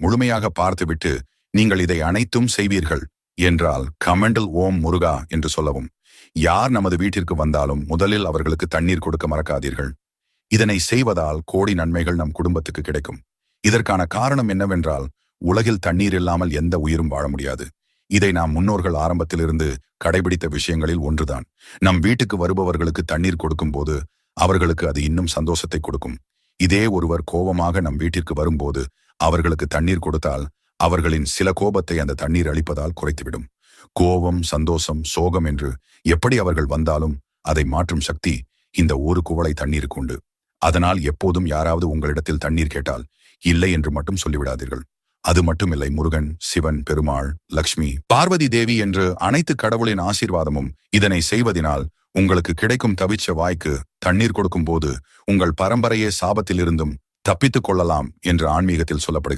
முழுமையாக பார்த்துவிட்டு நீங்கள் இதை அனைத்தும் செய்வீர்கள் என்றால் கமெண்டில் ஓம் முருகா என்று சொல்லவும். யார் நமது வீட்டிற்கு வந்தாலும் முதலில் அவர்களுக்கு தண்ணீர் கொடுக்க மறக்காதீர்கள். இதனை செய்வதால் கோடி நன்மைகள் நம் குடும்பத்துக்கு கிடைக்கும். இதற்கான காரணம் என்னவென்றால், உலகில் தண்ணீர் இல்லாமல் எந்த உயிரும் வாழ முடியாது. இதை நாம் முன்னோர்கள் ஆரம்பத்திலிருந்து கடைபிடித்த விஷயங்களில் ஒன்றுதான். நம் வீட்டுக்கு வருபவர்களுக்கு தண்ணீர் கொடுக்கும் போது அவர்களுக்கு அது இன்னும் சந்தோஷத்தை கொடுக்கும். இதே ஒருவர் கோபமாக நம் வீட்டிற்கு வரும்போது அவர்களுக்கு தண்ணீர் கொடுத்தால் அவர்களின் சில கோபத்தை அந்த தண்ணீர் அளிப்பதால் குறைத்துவிடும். கோபம், சந்தோஷம், சோகம் என்று எப்படி அவர்கள் வந்தாலும் அதை மாற்றும் சக்தி இந்த ஒரு குவளை தண்ணீருக்கு உண்டு. அதனால் எப்போதும் யாராவது உங்களிடத்தில் தண்ணீர் கேட்டால் இல்லை என்று மட்டும் சொல்லிவிடாதீர்கள். அது மட்டுமில்லை, முருகன், சிவன், பெருமாள், லக்ஷ்மி, பார்வதி தேவி என்று அனைத்து கடவுளின் ஆசீர்வாதமும் இதனை செய்வதினால் உங்களுக்கு கிடைக்கும். தவிச்ச வாய்க்கு தண்ணீர் கொடுக்கும் போது உங்கள் பரம்பரையே சாபத்திலிருந்தும் தப்பித்துக் கொள்ளலாம் என்று ஆன்மீகத்தில் சொல்லப்படுகிறது.